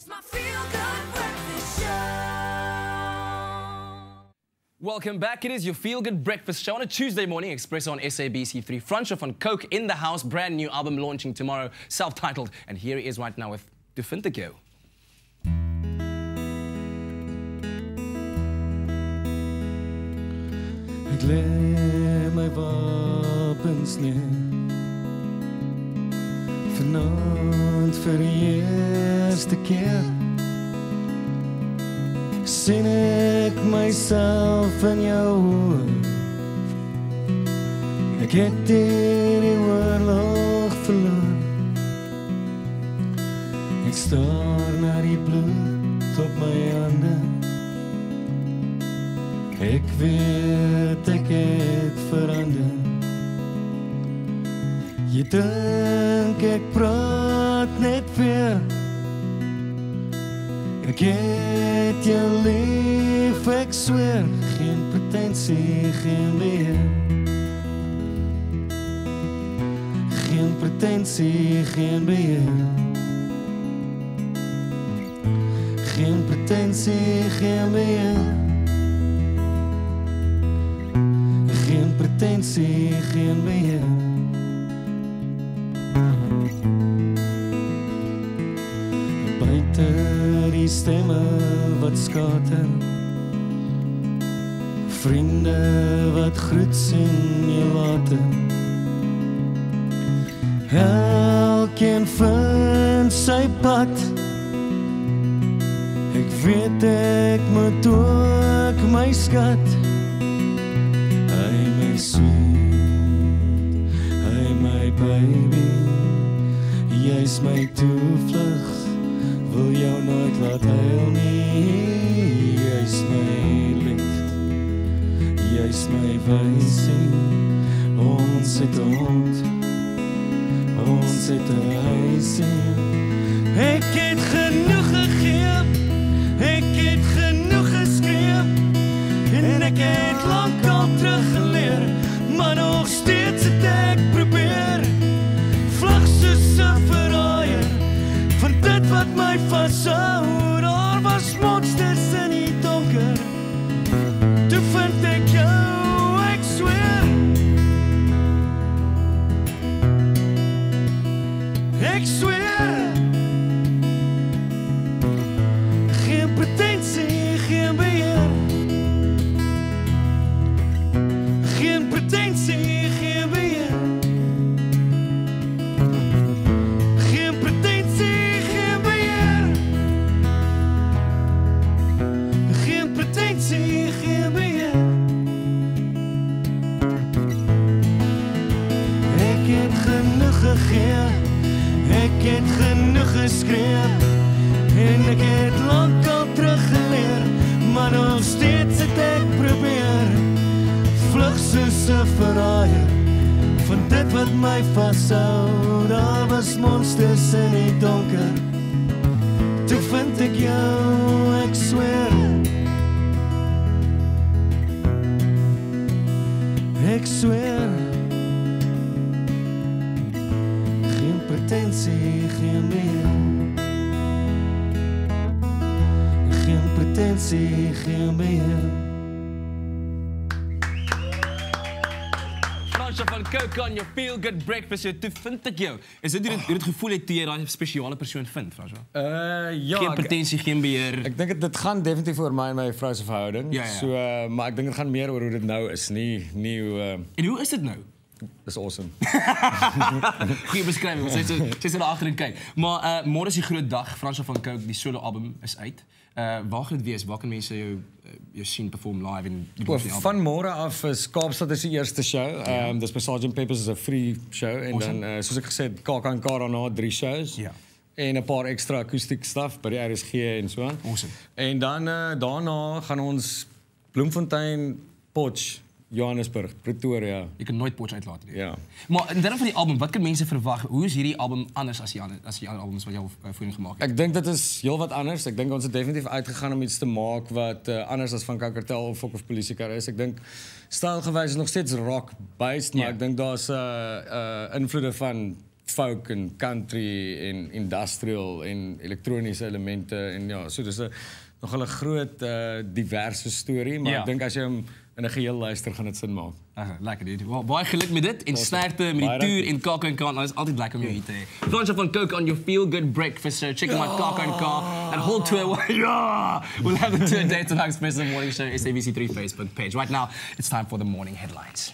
It's my feel-good breakfast show. Welcome back. It is your feel-good breakfast show on a Tuesday morning. Espresso on SABC3. Francois van Coke in the house. Brand new album launching tomorrow, self-titled. And here he is right now with De Vind Ek Jou. Ek lê my wapens neer. Vanaand vir die eerste keer sien ek myself in jou oë. Ek het die oorlog verloor. Ek staar na die bloed op my hande. Ek weet ek het verander. Jy dink ek praat net weer. Ek het jou lief, ek sweer. Geen pretensie, geen beheer. Geen pretensie, geen beheer. Geen pretensie, geen beheer. Geen pretensie, geen beheer. Buite die stemme wat skater, vriende wat groet sien jy later. Elkeen vind sy pad. Ek weet ek moet ook my skat. Hy my sweet, hy my baby, jy's my toevlug, wil jou nooit laat huil nie. Jy's my licht, jy's my wysie, ons het 'n hond, ons het 'n huisie. Ek het genoeg gegee, ek het genoeg geskreeu, en ek het lank al teruggeleer, maar nog steeds het ek probeer. Vlug soos 'n verraaier, van dit wat my vashou. Daar was monsters in die donker, toe vind ek jou, ek sweer. Ek sweer. Geen pretensie, geen beheer. Geen pretensie, geen beheer. Geen pretensie, geen beheer. Geen pretensie, geen beheer. Ek het genoeg gegee, ek het genoeg geskree, en ek het lank al teruggeleer, maar nog steeds het ek probeer. Vlug soos 'n verraaier, van dit wat my vashou. Daar was monsters in die donker, toe vind ek jou, ek sweer. Ek sweer. Geen pretensie, geen beheer. Geen pretensie, geen beheer. Francois van Coke on your feel-good breakfast show. De Vind Ek Jou. Is dit hoe dit gevoel het toe jy daai spesiale persoon vind, Francois? Ja. Geen pretensie, geen beheer. Ek dink dit gaan definitief oor my en my vrou se verhouding. Ja. So, maar ek dink dit gaan meer oor hoe dit nou is, nie hoe En hoe is dit nou? dis awesome. Goeie beskrywing, sy sit daar agter en kyk. Maar môre is die groot dag. Francois van Coke, die solo album is uit. Waar gaan dit wees? Waar kan mense jou sien perform live en Van môre af is Kaapstad is die eerste show. Dis by Sgt. Pepper's is 'n free show en awesome. Dan soos ek gesê het, KAK daarna 3 shows. Ja. En 'n paar ekstra akoestiek stuff by die RSG en so aan. Awesome. En dan daarna gaan ons Bloemfontein, Potch, Johannesburg, Pretoria. Jy kan nooit Potch uitlaat nie. Ja. Maar in terme van die album, wat kan mense verwag? Hoe is hierdie album anders as die ander albums wat jy al voorheen gemaak het? Ek dink dit is heel wat anders. Ek dink ons het definitief uitgegaan om iets te maak wat anders as van Kakartel of Fok of Polisiekar is. Ek dink stylgewys is nog steeds rock based, maar ek dink daar's invloede van folk en country en industrial en elektroniese elemente en ja, so dis 'n nogal 'n groot diverse storie, maar Ja. ek dink as jy hom in 'n geheel luister gaan dit sin maak. Lekker dude. Baie geluk met dit en sterkte met die Baie tour dankie. in Kaka&K. Nou is altyd lekker om jou hier te hê. Fransjo van Coke on your feel good breakfast show. Check him out Kaka&K and whole tour. Yeah! We'll have the tour dates on Express Morning Show SABC3 Facebook page. Right now, it's time for the morning headlines.